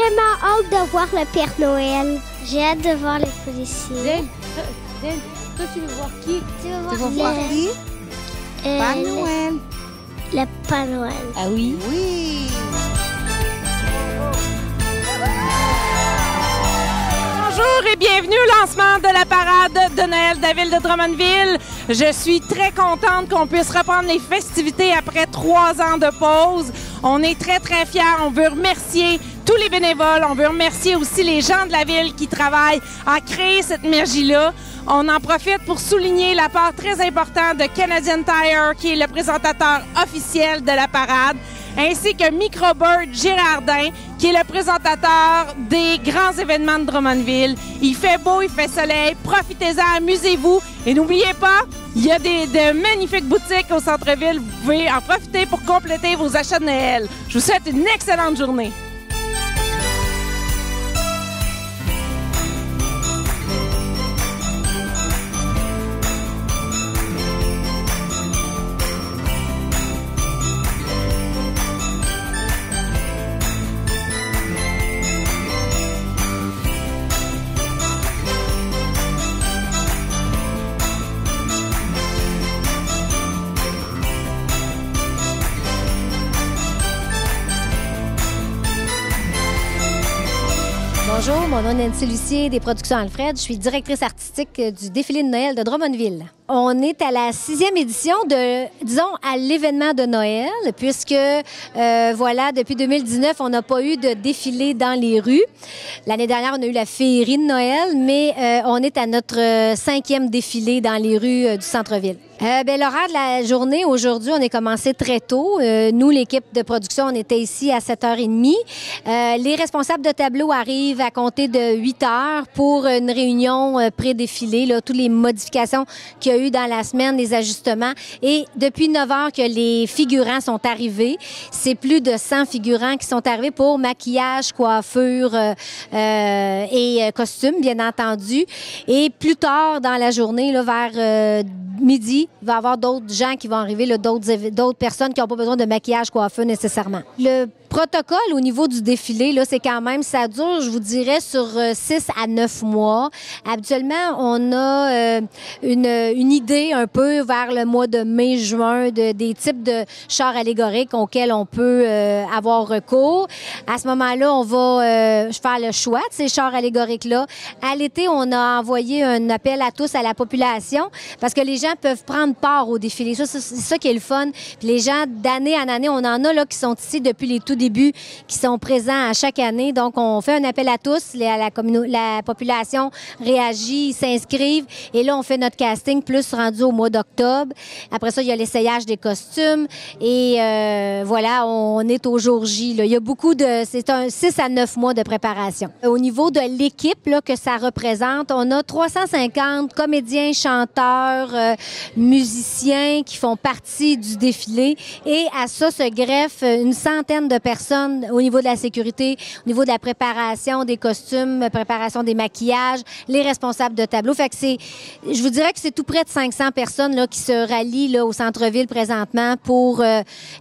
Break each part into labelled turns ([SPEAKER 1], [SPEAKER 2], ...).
[SPEAKER 1] vraiment hâte de voir le Père Noël. J'ai hâte de voir les policiers.
[SPEAKER 2] Zen, toi, tu veux voir qui?
[SPEAKER 1] Tu veux
[SPEAKER 3] Tu vas voir qui? Père Noël.
[SPEAKER 1] Le Père Noël.
[SPEAKER 2] Ah oui?
[SPEAKER 3] Oui.
[SPEAKER 4] Bonjour et bienvenue au lancement de la parade de Noël de la ville de Drummondville. Je suis très contente qu'on puisse reprendre les festivités après 3 ans de pause. On est très, très fiers. On veut remercier tous les bénévoles. On veut remercier aussi les gens de la ville qui travaillent à créer cette magie-là. On en profite pour souligner l'apport très important de Canadian Tire, qui est le présentateur officiel de la parade, ainsi que Microbird Girardin, qui est le présentateur des grands événements de Drummondville. Il fait beau, il fait soleil, profitez-en, amusez-vous. Et n'oubliez pas, il y a de magnifiques boutiques au centre-ville. Vous pouvez en profiter pour compléter vos achats de Noël. Je vous souhaite une excellente journée.
[SPEAKER 5] Bonjour, mon nom est Nancy Lucier des Productions Alfred. Je suis directrice artistique du défilé de Noël de Drummondville. On est à la 6e édition à l'événement de Noël, puisque, voilà, depuis 2019, on n'a pas eu de défilé dans les rues. L'année dernière, on a eu la féerie de Noël, mais on est à notre 5e défilé dans les rues du centre-ville. L'horaire de la journée, aujourd'hui, on est commencé très tôt. Nous, l'équipe de production, on était ici à 7h30. Les responsables de tableau arrivent à compter de 8h pour une réunion pré-défilé, là, toutes les modifications qu'il y a eu dans la semaine, les ajustements. Et depuis 9h que les figurants sont arrivés, c'est plus de 100 figurants qui sont arrivés pour maquillage, coiffure et costume, bien entendu. Et plus tard dans la journée, là, vers midi, il va y avoir d'autres gens qui vont arriver, d'autres personnes qui n'ont pas besoin de maquillage, coiffeur nécessairement. Le protocole au niveau du défilé, là, c'est quand même, ça dure, je vous dirais, sur 6 à 9 mois. Habituellement, on a une idée un peu vers le mois de mai-juin des types de chars allégoriques auxquels on peut avoir recours. À ce moment-là, on va faire le choix de ces chars allégoriques-là. À l'été, on a envoyé un appel à tous, à la population, parce que les gens peuvent prendre part au défilé. Ça, c'est ça qui est le fun. Puis les gens, d'année en année, on en a là qui sont ici depuis les tout débuts, qui sont présents à chaque année. Donc, on fait un appel à tous. La population réagit, s'inscrivent. Et là, on fait notre casting plus rendu au mois d'octobre. Après ça, il y a l'essayage des costumes. Et voilà, on est au jour J. Là. Il y a beaucoup de... C'est un 6 à 9 mois de préparation. Au niveau de l'équipe là, que ça représente, on a 350 comédiens, chanteurs, musiciens qui font partie du défilé. Et à ça se greffe une centaine de personnes au niveau de la sécurité, au niveau de la préparation des costumes, préparation des maquillages, les responsables de tableau. Fait que je vous dirais que c'est tout près de 500 personnes là, qui se rallient là, au centre-ville présentement pour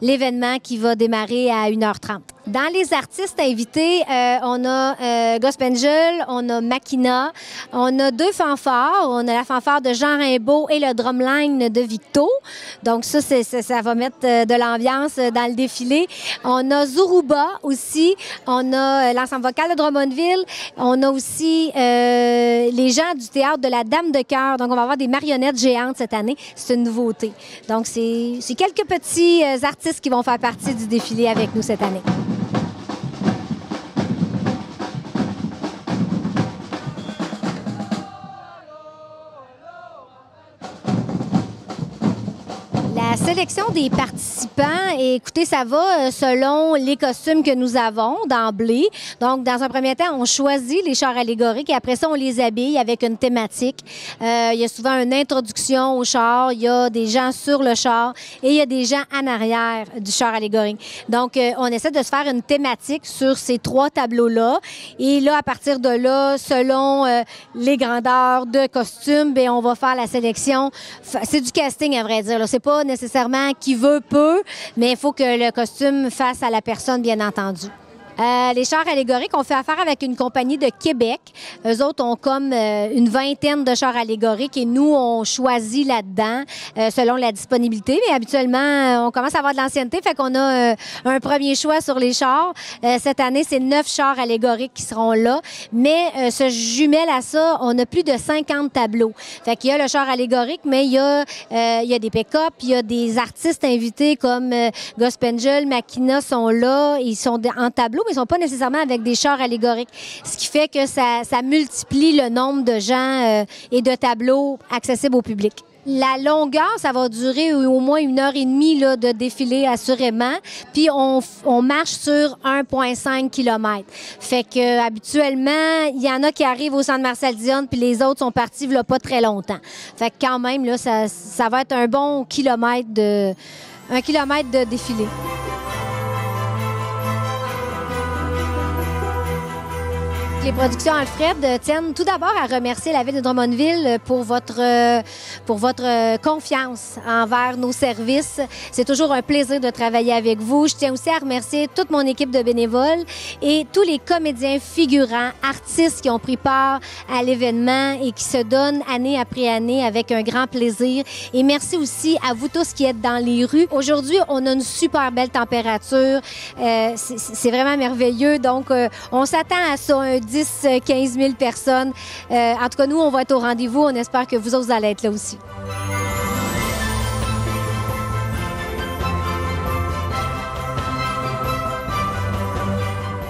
[SPEAKER 5] l'événement qui va démarrer à 1h30. Dans les artistes invités, on a Gospel, on a Makina, on a 2 fanfares. On a la fanfare de Jean Rimbaud et le drumline de Victo. Donc ça va mettre de l'ambiance dans le défilé. On a Zuruba aussi. On a l'ensemble vocal de Drummondville. On a aussi les gens du théâtre de la Dame de Cœur. Donc on va avoir des marionnettes géantes cette année. C'est une nouveauté. Donc c'est quelques petits artistes qui vont faire partie du défilé avec nous cette année. La sélection des participants, écoutez, ça va selon les costumes que nous avons d'emblée. Donc, dans un premier temps, on choisit les chars allégoriques et après ça, on les habille avec une thématique. Il y a souvent une introduction au char, il y a des gens sur le char et il y a des gens en arrière du char allégorique. Donc, on essaie de se faire une thématique sur ces 3 tableaux-là. Et là, à partir de là, selon les grandeurs de costumes, bien, on va faire la sélection. C'est du casting, à vrai dire. C'est pas nécessairement qui veut peut, mais il faut que le costume fasse à la personne, bien entendu. Les chars allégoriques, on fait affaire avec une compagnie de Québec. Eux autres ont comme une vingtaine de chars allégoriques et nous, on choisit là-dedans selon la disponibilité. Mais habituellement, on commence à avoir de l'ancienneté, fait qu'on a un premier choix sur les chars. Cette année, c'est 9 chars allégoriques qui seront là. Mais se jumelle à ça, on a plus de 50 tableaux. Fait qu'il y a le char allégorique, mais il y a des pick-up, il y a des artistes invités comme Gospel, Makina sont là. Ils sont en tableau, mais ils sont pas nécessairement avec des chars allégoriques. Ce qui fait que ça multiplie le nombre de gens et de tableaux accessibles au public. La longueur, ça va durer au moins 1h30 là, de défilé assurément. Puis on marche sur 1,5 km. Fait que habituellement, il y en a qui arrivent au centre Marcel-Dionne, puis les autres sont partis là pas très longtemps. Fait que quand même là, ça va être un bon kilomètre de défilé. Les productions Alfred tiennent tout d'abord à remercier la Ville de Drummondville pour votre confiance envers nos services. C'est toujours un plaisir de travailler avec vous. Je tiens aussi à remercier toute mon équipe de bénévoles et tous les comédiens figurants, artistes qui ont pris part à l'événement et qui se donnent année après année avec un grand plaisir. Et merci aussi à vous tous qui êtes dans les rues. Aujourd'hui, on a une super belle température. C'est vraiment merveilleux. Donc, on s'attend à ça, un 10-15 000 personnes. En tout cas, nous, on va être au rendez-vous. On espère que vous autres allez être là aussi.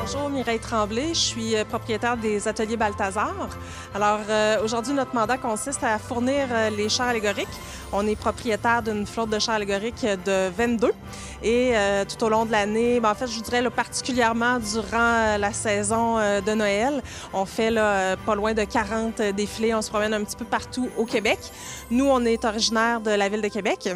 [SPEAKER 6] Bonjour, Mireille Tremblay. Je suis propriétaire des ateliers Balthazar. Alors, aujourd'hui, notre mandat consiste à fournir les chars allégoriques. On est propriétaire d'une flotte de chars allégoriques de 22. Et tout au long de l'année, en fait, je vous dirais là, particulièrement durant la saison de Noël, on fait là, pas loin de 40 défilés. On se promène un petit peu partout au Québec. Nous, on est originaire de la ville de Québec.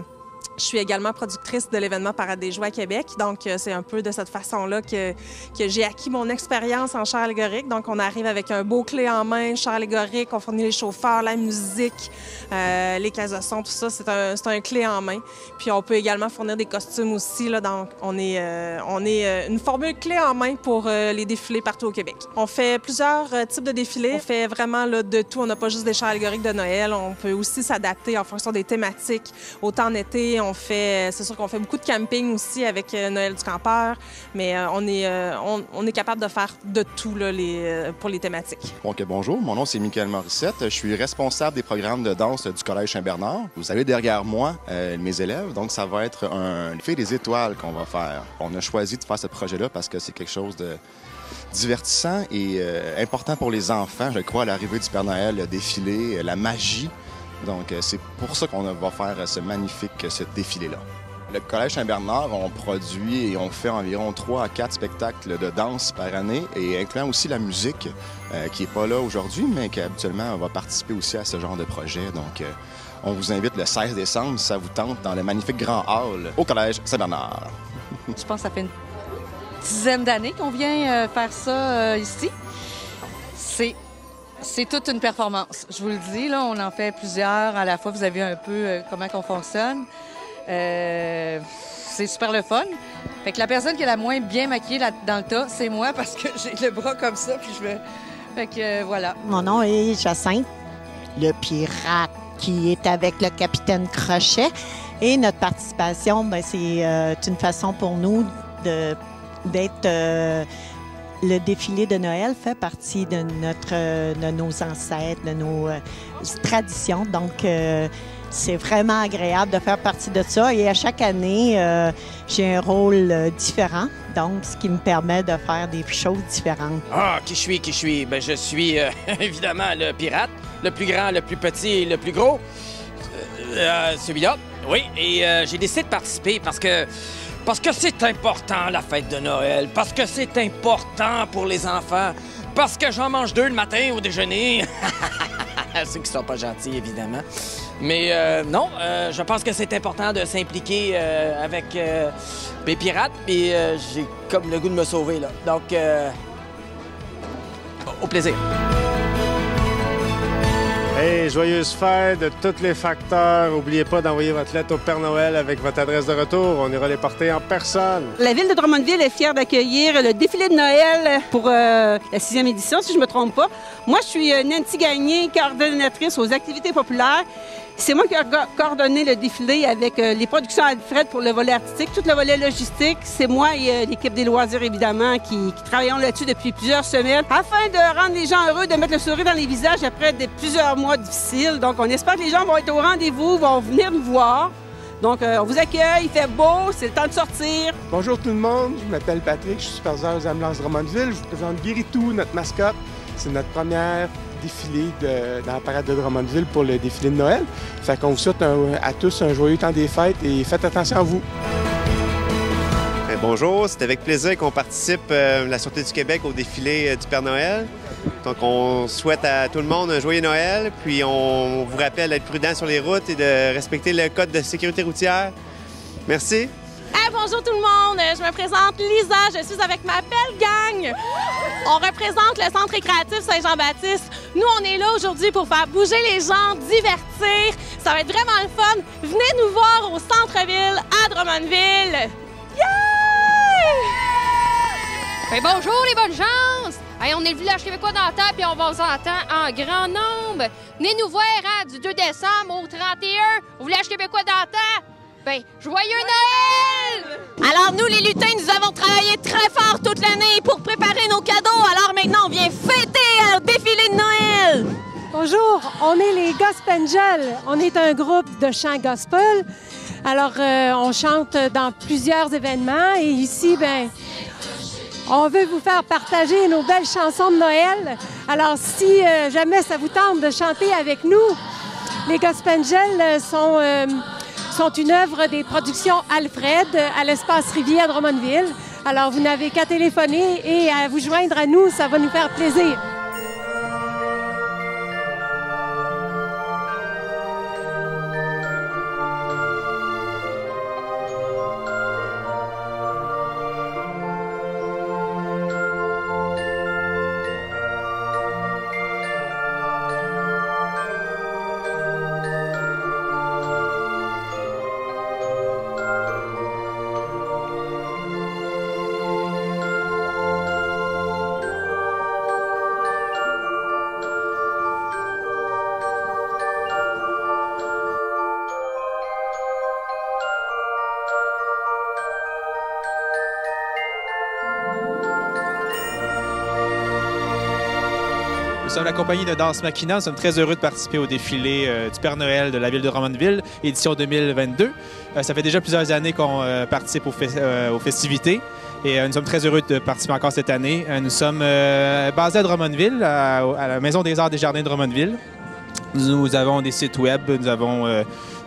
[SPEAKER 6] Je suis également productrice de l'événement Parade des jouets à Québec. Donc, c'est un peu de cette façon-là que j'ai acquis mon expérience en char allégorique. Donc, on arrive avec un beau clé en main, char allégorique, on fournit les chauffeurs, la musique, les caisses de son, tout ça. C'est un clé en main. Puis, on peut également fournir des costumes aussi. Là, donc, on est une formule clé en main pour les défilés partout au Québec. On fait plusieurs types de défilés. On fait vraiment là, de tout. On n'a pas juste des chars allégoriques de Noël. On peut aussi s'adapter en fonction des thématiques. Autant en été, c'est sûr qu'on fait beaucoup de camping aussi avec Noël du campeur, mais on est capable de faire de tout là, pour les thématiques.
[SPEAKER 7] Donc, bonjour, mon nom c'est Michael Morissette. Je suis responsable des programmes de danse du Collège Saint-Bernard. Vous avez derrière moi mes élèves, donc ça va être un fait des étoiles qu'on va faire. On a choisi de faire ce projet-là parce que c'est quelque chose de divertissant et important pour les enfants. Je crois à l'arrivée du Père Noël, le défilé, la magie. Donc, c'est pour ça qu'on va faire ce défilé-là. Le Collège Saint-Bernard, on produit et on fait environ 3 à 4 spectacles de danse par année, et incluant aussi la musique, qui n'est pas là aujourd'hui, mais qui habituellement va participer aussi à ce genre de projet. Donc, on vous invite le 16 décembre, si ça vous tente, dans le magnifique Grand Hall au Collège Saint-Bernard.
[SPEAKER 8] Je pense que ça fait une dizaine d'années qu'on vient faire ça ici. C'est toute une performance. Je vous le dis, là, on en fait plusieurs à la fois. Vous avez un peu comment on fonctionne. C'est super le fun. Fait que la personne qui est la moins bien maquillée dans le tas, c'est moi parce que j'ai le bras comme ça. Puis Fait que voilà.
[SPEAKER 3] Mon nom est Jacinthe, le pirate qui est avec le capitaine Crochet. Et notre participation, c'est une façon pour nous d'être... Le défilé de Noël fait partie de nos ancêtres, de nos traditions. Donc, c'est vraiment agréable de faire partie de ça. Et à chaque année, j'ai un rôle différent. Donc, ce qui me permet de faire des choses différentes.
[SPEAKER 9] Ah, qui je suis? Ben, je suis évidemment le pirate, le plus grand, le plus petit et le plus gros. Celui-là, oui. Et j'ai décidé de participer parce que c'est important, la fête de Noël. Parce que c'est important pour les enfants. Parce que j'en mange 2 le matin au déjeuner. Ceux qui sont pas gentils, évidemment. Mais non, je pense que c'est important de s'impliquer avec mes pirates. Et j'ai comme le goût de me sauver, là. Donc, au plaisir.
[SPEAKER 10] Hey, joyeuses fêtes de tous les facteurs. N'oubliez pas d'envoyer votre lettre au Père Noël avec votre adresse de retour. On ira les porter en personne.
[SPEAKER 11] La ville de Drummondville est fière d'accueillir le défilé de Noël pour la 6e édition, si je ne me trompe pas. Moi, je suis Nancy Gagné, coordonnatrice aux activités populaires. C'est moi qui ai coordonné le défilé avec les productions Alfred pour le volet artistique. Tout le volet logistique, c'est moi et l'équipe des loisirs, évidemment, qui travaillons là-dessus depuis plusieurs semaines afin de rendre les gens heureux, de mettre le sourire dans les visages après plusieurs mois difficiles. Donc, on espère que les gens vont être au rendez-vous, vont venir nous voir. Donc, on vous accueille, il fait beau, c'est le temps de sortir.
[SPEAKER 12] Bonjour tout le monde, je m'appelle Patrick, je suis superviseur aux ambulances de Drummondville. Je vous présente Guéritou, notre mascotte. C'est notre première défilé dans la parade de Drummondville pour le défilé de Noël. Fait qu'on vous souhaite à tous un joyeux temps des fêtes et faites attention à vous.
[SPEAKER 13] Bonjour, c'est avec plaisir qu'on participe, la Sûreté du Québec, au défilé du Père Noël. Donc, on souhaite à tout le monde un joyeux Noël, puis on vous rappelle d'être prudent sur les routes et de respecter le code de sécurité routière. Merci.
[SPEAKER 14] Bonjour tout le monde, je me présente Lisa, je suis avec ma belle gang. On représente le Centre récréatif Saint-Jean-Baptiste. Nous, on est là aujourd'hui pour faire bouger les gens, divertir. Ça va être vraiment le fun. Venez nous voir au centre-ville à Drummondville.
[SPEAKER 2] Ben bonjour les bonnes chances! Hey, on est le village québécois dans la table et on vous entend en grand nombre. Venez nous voir du 2 décembre au 31 au village québécois dans la table. Ben, joyeux Noël!
[SPEAKER 14] Alors nous, les lutins, nous avons travaillé très fort toute l'année pour préparer nos cadeaux. Alors maintenant, on vient fêter le défilé de Noël.
[SPEAKER 15] Bonjour, on est les Gospengels. On est un groupe de chant gospel. Alors, on chante dans plusieurs événements et ici, ben, on veut vous faire partager nos belles chansons de Noël. Alors, si jamais ça vous tente de chanter avec nous, les Gospengels sont une œuvre des productions Alfred à l'Espace Rivière à Drummondville. Alors, vous n'avez qu'à téléphoner et à vous joindre à nous, ça va nous faire plaisir.
[SPEAKER 16] Nous sommes la compagnie de danse Machina. Nous sommes très heureux de participer au défilé du Père Noël de la ville de Drummondville, édition 2022. Ça fait déjà plusieurs années qu'on participe aux festivités et nous sommes très heureux de participer encore cette année. Nous sommes basés à Drummondville, à la Maison des Arts des Jardins de Drummondville. Nous avons des sites web, nous avons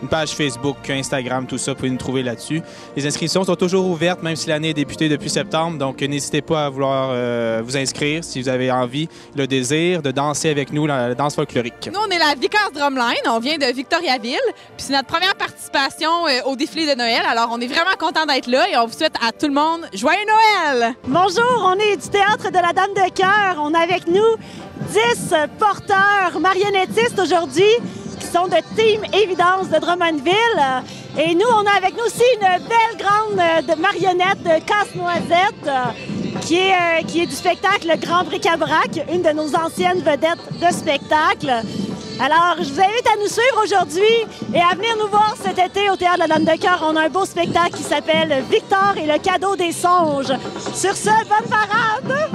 [SPEAKER 16] une page Facebook, Instagram, tout ça, vous pouvez nous trouver là-dessus. Les inscriptions sont toujours ouvertes, même si l'année est débutée depuis septembre, donc n'hésitez pas à vouloir vous inscrire si vous avez envie, le désir de danser avec nous la danse folklorique.
[SPEAKER 17] Nous, on est la Vickers Drumline, on vient de Victoriaville, puis c'est notre première participation au défilé de Noël, alors on est vraiment content d'être là et on vous souhaite à tout le monde joyeux Noël!
[SPEAKER 18] Bonjour, on est du Théâtre de la Dame de Cœur, on a avec nous 10 porteurs marionnettistes aujourd'hui qui sont de Team Évidence de Drummondville. Et nous, on a avec nous aussi une belle grande marionnette de Casse-Noisette qui est du spectacle Le Grand Bric-à-Brac, une de nos anciennes vedettes de spectacle. Alors, je vous invite à nous suivre aujourd'hui et à venir nous voir cet été au Théâtre de la Dame de Cœur. On a un beau spectacle qui s'appelle Victor et le cadeau des songes. Sur ce, bonne parade!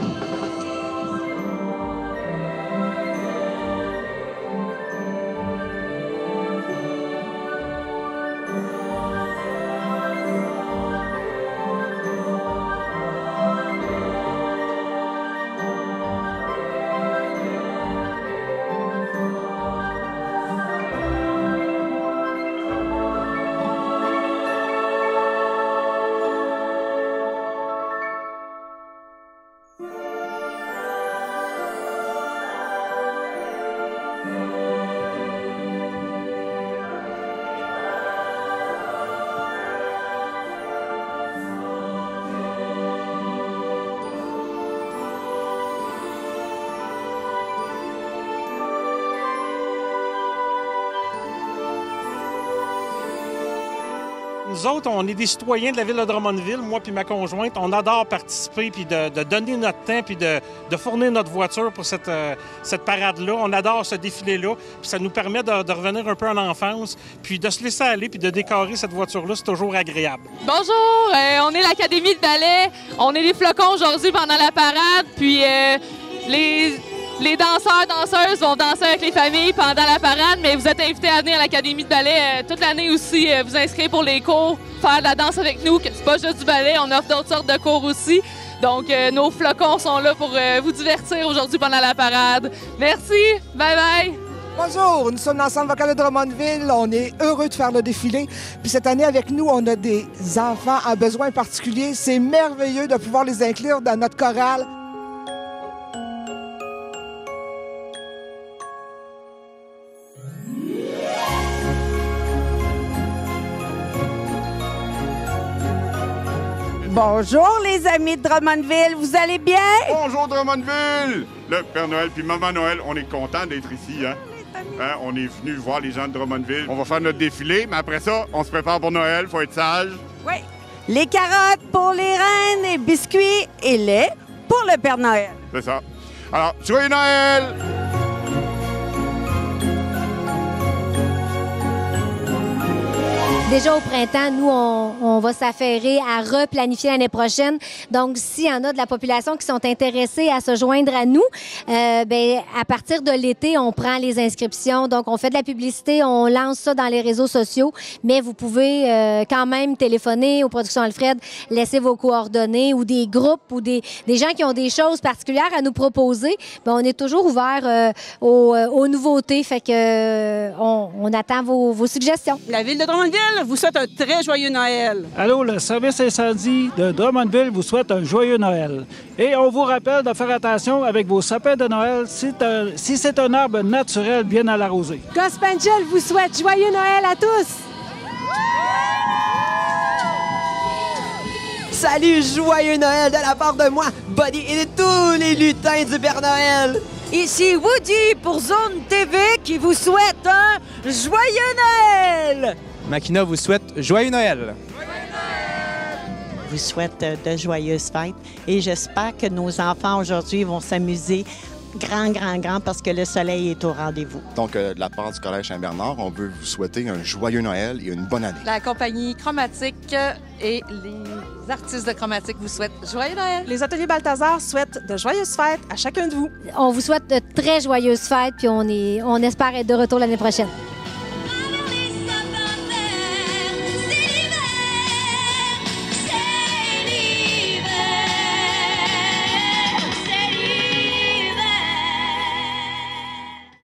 [SPEAKER 19] Thank you. Nous autres, on est des citoyens de la ville de Drummondville, moi puis ma conjointe. On adore participer puis de donner notre temps puis de fournir notre voiture pour cette parade-là. On adore ce défilé-là. Puis ça nous permet de revenir un peu en enfance puis de se laisser aller puis de décorer cette voiture-là. C'est toujours agréable.
[SPEAKER 14] Bonjour, on est l'Académie de ballet. On est les flocons aujourd'hui pendant la parade. Puis les danseurs, danseuses vont danser avec les familles pendant la parade, mais vous êtes invités à venir à l'Académie de ballet toute l'année aussi, vous inscrire pour les cours, faire de la danse avec nous, que c'est pas juste du ballet, on offre d'autres sortes de cours aussi. Donc, nos flocons sont là pour vous divertir aujourd'hui pendant la parade. Merci, bye-bye!
[SPEAKER 20] Bonjour, nous sommes l'ensemble vocal de Drummondville. On est heureux de faire le défilé. Puis cette année, avec nous, on a des enfants à besoins particuliers. C'est merveilleux de pouvoir les inclure dans notre chorale.
[SPEAKER 18] Bonjour les amis de Drummondville, vous allez bien?
[SPEAKER 21] Bonjour Drummondville! Le Père Noël puis Maman Noël, on est content d'être ici. Hein? On est venu voir les gens de Drummondville. On va faire notre défilé, mais après ça, on se prépare pour Noël, faut être sage.
[SPEAKER 18] Oui. Les carottes pour les reines, les biscuits et lait pour le Père Noël.
[SPEAKER 21] C'est ça. Alors, joyeux Noël!
[SPEAKER 5] Déjà au printemps, nous, on va s'affairer à replanifier l'année prochaine. Donc, s'il y en a de la population qui sont intéressés à se joindre à nous, à partir de l'été, on prend les inscriptions. Donc, on fait de la publicité, on lance ça dans les réseaux sociaux. Mais vous pouvez quand même téléphoner aux Productions Alfred, laisser vos coordonnées ou des groupes ou des gens qui ont des choses particulières à nous proposer. Bien, on est toujours ouvert aux nouveautés. Fait que on attend vos suggestions.
[SPEAKER 11] La ville de Drummondville vous souhaite un très joyeux Noël.
[SPEAKER 22] Allô, le service incendie de Drummondville vous souhaite un joyeux Noël. Et on vous rappelle de faire attention avec vos sapins de Noël si c'est un arbre naturel bien à l'arroser.
[SPEAKER 15] Gospel Angel vous souhaite joyeux Noël à tous!
[SPEAKER 23] Salut, joyeux Noël de la part de moi, Buddy et de tous les lutins du Père Noël.
[SPEAKER 18] Ici Woody pour Zone TV qui vous souhaite un joyeux Noël!
[SPEAKER 16] Makina vous souhaite joyeux Noël.
[SPEAKER 3] Vous souhaite de joyeuses fêtes et j'espère que nos enfants aujourd'hui vont s'amuser grand parce que le soleil est au rendez-vous.
[SPEAKER 7] Donc, de la part du Collège Saint-Bernard, on veut vous souhaiter un joyeux Noël et une bonne année.
[SPEAKER 8] La compagnie Chromatique et les artistes de Chromatique vous souhaitent joyeux Noël.
[SPEAKER 6] Les ateliers Balthazar souhaitent de joyeuses fêtes à chacun de vous.
[SPEAKER 5] On vous souhaite de très joyeuses fêtes puis on espère être de retour l'année prochaine.